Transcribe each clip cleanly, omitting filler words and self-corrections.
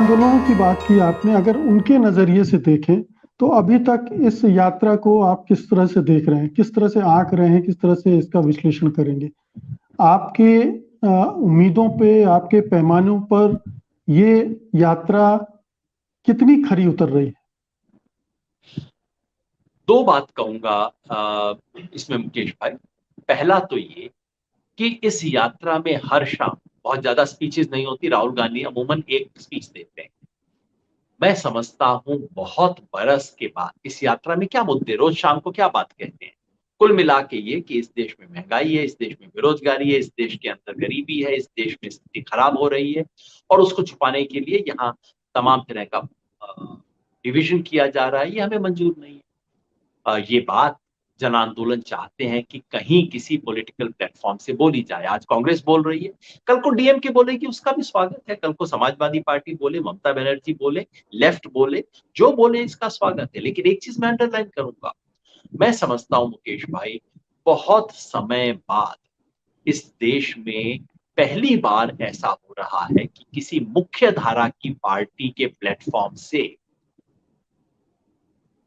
आंदोलनों की बात की आपने, अगर उनके नज़रिए से देखें, तो अभी तक इस यात्रा को आप किस तरह से देख रहे हैं? किस तरह से आँक रहे हैं? किस तरह से इसका विश्लेषण करेंगे? आपके उम्मीदों पे, आपके पैमानों पर ये यात्रा कितनी खरी उतर रही है? दो बात कहूंगा इसमें मुकेश भाई। पहला तो ये कि इस यात्रा में हर शाम बहुत ज्यादा स्पीचेस नहीं होती। राहुल गांधी अमूमन एक स्पीच देते हैं। मैं समझता हूं बहुत बरस के बाद इस यात्रा में क्या मुद्दे, रोज शाम को क्या बात कहते हैं, कुल मिला के ये कि इस देश में महंगाई है, इस देश में बेरोजगारी है, इस देश के अंदर गरीबी है, इस देश में स्थिति खराब हो रही है, और उसको छुपाने के लिए यहाँ तमाम तरह का डिविजन किया जा रहा है। ये हमें मंजूर नहीं है। ये बात जन आंदोलन चाहते हैं कि कहीं किसी पॉलिटिकल प्लेटफॉर्म से बोली जाए। आज कांग्रेस बोल रही है, कल को डीएमके बोलेगी, उसका भी स्वागत है। कल को समाजवादी पार्टी बोले, ममता बनर्जी बोले, लेफ्ट बोले, जो बोले इसका स्वागत है। लेकिन एक चीज मैं अंडरलाइन करूंगा, मैं समझता हूं मुकेश भाई, बहुत समय बाद इस देश में पहली बार ऐसा हो रहा है कि किसी मुख्य धारा की पार्टी के प्लेटफॉर्म से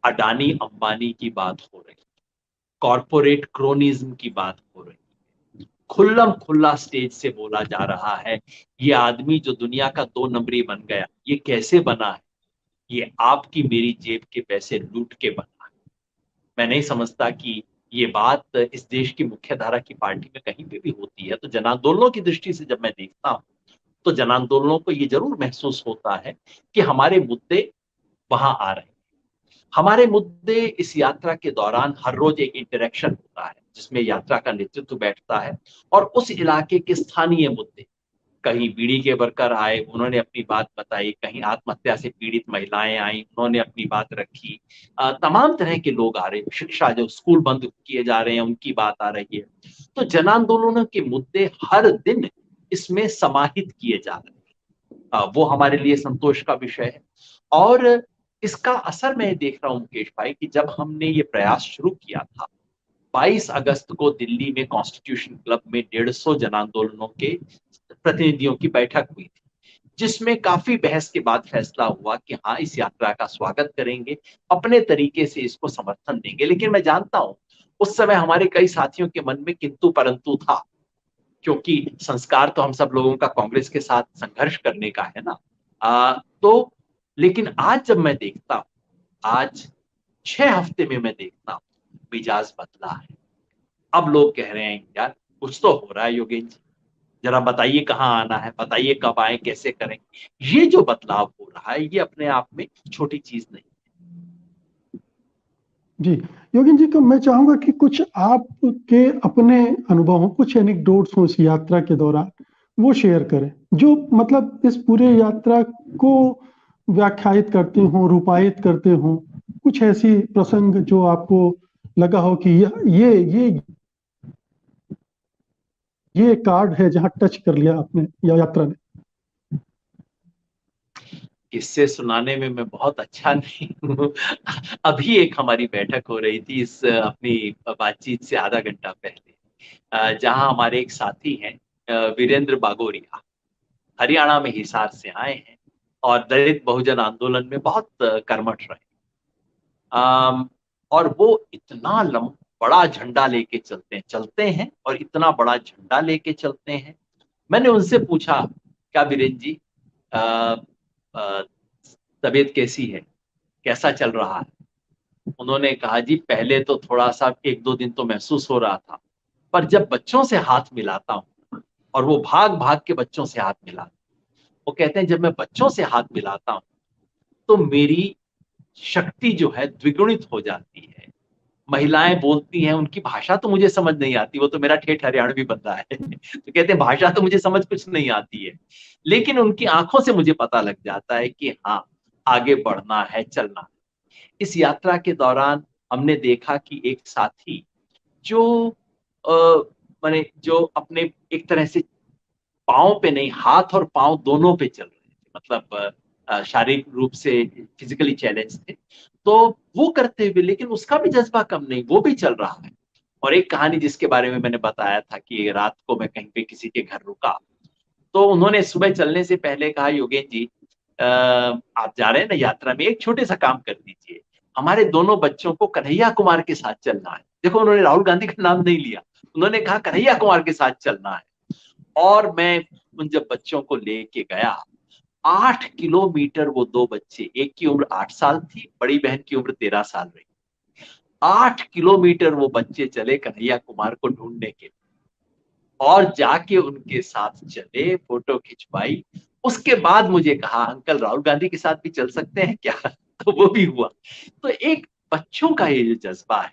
अडानी अंबानी की बात हो रही है, कॉरपोरेट क्रोनिज्म की बात हो रही है, खुल्लम खुल्ला स्टेज से बोला जा रहा है ये आदमी जो दुनिया का दो नंबरी बन गया, ये कैसे बना है? ये आपकी मेरी जेब के पैसे लूट के बना है। मैं नहीं समझता कि ये बात इस देश की मुख्य धारा की पार्टी में कहीं पे भी होती है। तो जन आंदोलनों की दृष्टि से जब मैं देखता हूं, तो जन आंदोलनों को ये जरूर महसूस होता है कि हमारे मुद्दे वहां आ रहे हैं। हमारे मुद्दे इस यात्रा के दौरान हर रोज एक इंटरेक्शन होता है जिसमें यात्रा का नेतृत्व बैठता है, और उस इलाके के स्थानीय मुद्दे, कहीं बीड़ी के वर्कर आए, उन्होंने अपनी बात बताई, कहीं आत्महत्या से पीड़ित महिलाएं आई, उन्होंने अपनी बात रखी, तमाम तरह के लोग आ रहे हैं, शिक्षा जो स्कूल बंद किए जा रहे हैं उनकी बात आ रही है। तो जन आंदोलनों के मुद्दे हर दिन इसमें समाहित किए जा रहे हैं। वो हमारे लिए संतोष का विषय है। और इसका असर मैं देख रहा हूं मुकेश भाई कि जब हमने ये प्रयास शुरू किया था, 22 अगस्त को दिल्ली में कॉन्स्टिट्यूशन क्लब में 150 जन आंदोलनों के प्रतिनिधियों की बैठक हुई थी, जिसमें काफी बहस के बाद फैसला हुआ कि हाँ, इस यात्रा का स्वागत करेंगे, अपने तरीके से इसको समर्थन देंगे। लेकिन मैं जानता हूं उस समय हमारे कई साथियों के मन में किंतु परंतु था, क्योंकि संस्कार तो हम सब लोगों का कांग्रेस के साथ संघर्ष करने का है ना। तो लेकिन आज जब मैं देखता हूं, आज 6 हफ्ते में मैं देखता हूं मिजाज बदला है। अब लोग कह रहे हैं यार कुछ तो हो रहा है योगेश जी, जरा बताइए कहाँ आना है, बताइए कब आए, कैसे करें। ये जो बदलाव हो रहा है ये अपने आप में छोटी चीज नहीं। जी, योगेन जी, को मैं चाहूँगा कि कुछ आपके अपने अनुभव हों, कुछ एनेक्डोट्स हों इस यात्रा के दौरान, वो शेयर करें, जो मतलब इस पूरे यात्रा को व्याख्यायित करते हों, रूपायित करते हों। कुछ ऐसी प्रसंग जो आपको लगा हो कि ये कार्ड है जहाँ टच कर लिया आपने या यात्रा ने। किस्से सुनाने में मैं बहुत अच्छा नहीं हूँ। अभी एक हमारी बैठक हो रही थी इस अपनी बातचीत से आधा घंटा पहले, जहां हमारे एक साथी हैं, वीरेंद्र बागोरिया, हरियाणा में हिसार से आए हैं और दलित बहुजन आंदोलन में बहुत कर्मठ रहे। अम, और वो इतना बड़ा झंडा लेके चलते हैं और इतना बड़ा झंडा लेके चलते हैं। मैंने उनसे पूछा, क्या वीरेंद्र जी, अ, अ, तबीयत कैसी है, कैसा चल रहा है? उन्होंने कहा, जी पहले तो थोड़ा सा एक दो दिन तो महसूस हो रहा था, पर जब बच्चों से हाथ मिलाता हूँ, और वो भाग भाग के बच्चों से हाथ मिलाते, वो कहते हैं जब मैं बच्चों से हाथ मिलाता हूँ तो मेरी शक्ति जो है द्विगुणित हो जाती है। महिलाएं बोलती हैं, उनकी भाषा तो मुझे समझ नहीं आती, वो तो मेरा ठेठ हरियाणवी बंदा है। तो कहते हैं भाषा तो मुझे समझ कुछ नहीं आती है, लेकिन उनकी आंखों से मुझे पता लग जाता है कि हाँ, आगे बढ़ना है, चलना है। इस यात्रा के दौरान हमने देखा कि एक साथी जो माने जो अपने एक तरह से पाँव पे नहीं, हाथ और पाँव दोनों पे चल रहे थे, मतलब शारीरिक रूप से फिजिकली चैलेंज थे, तो वो करते हुए, लेकिन उसका भी जज्बा कम नहीं, वो भी चल रहा है। और एक कहानी जिसके बारे में मैंने बताया था कि रात को मैं कहीं पे किसी के घर रुका, तो उन्होंने सुबह चलने से पहले कहा, योगेश जी आप जा रहे हैं ना यात्रा में, एक छोटे सा काम कर दीजिए, हमारे दोनों बच्चों को कन्हैया कुमार के साथ चलना है। देखो उन्होंने राहुल गांधी का नाम नहीं लिया, उन्होंने कहा कन्हैया कुमार के साथ चलना है। और मैं उन जब बच्चों को लेके गया, 8 किलोमीटर वो दो बच्चे, एक की उम्र 8 साल थी, बड़ी बहन की उम्र 13 साल रही, 8 किलोमीटर वो बच्चे चले कन्हैया कुमार को ढूंढने के लिए, और जाके उनके साथ चले, फोटो खिंचवाई। उसके बाद मुझे कहा अंकल राहुल गांधी के साथ भी चल सकते हैं क्या? तो वो भी हुआ। तो एक बच्चों का ये जो जज्बा है,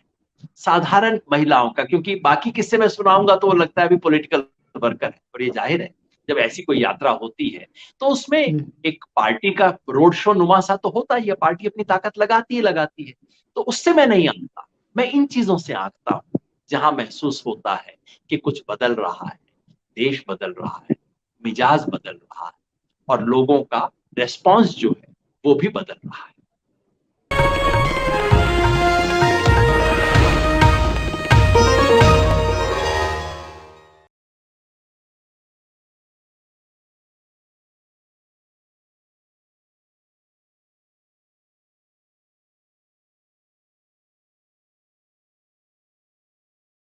साधारण महिलाओं का, क्योंकि बाकी किस्से मैं सुनाऊंगा तो वो लगता है अभी पॉलिटिकल वर्कर है, और ये जाहिर है जब ऐसी कोई यात्रा होती है तो उसमें एक पार्टी का रोड शो नुमा सा तो होता ही है, पार्टी अपनी ताकत लगाती है। तो उससे मैं नहीं आंकता, मैं इन चीजों से आंकता हूं जहां महसूस होता है कि कुछ बदल रहा है, देश बदल रहा है, मिजाज बदल रहा है, और लोगों का रेस्पॉन्स जो है वो भी बदल रहा है।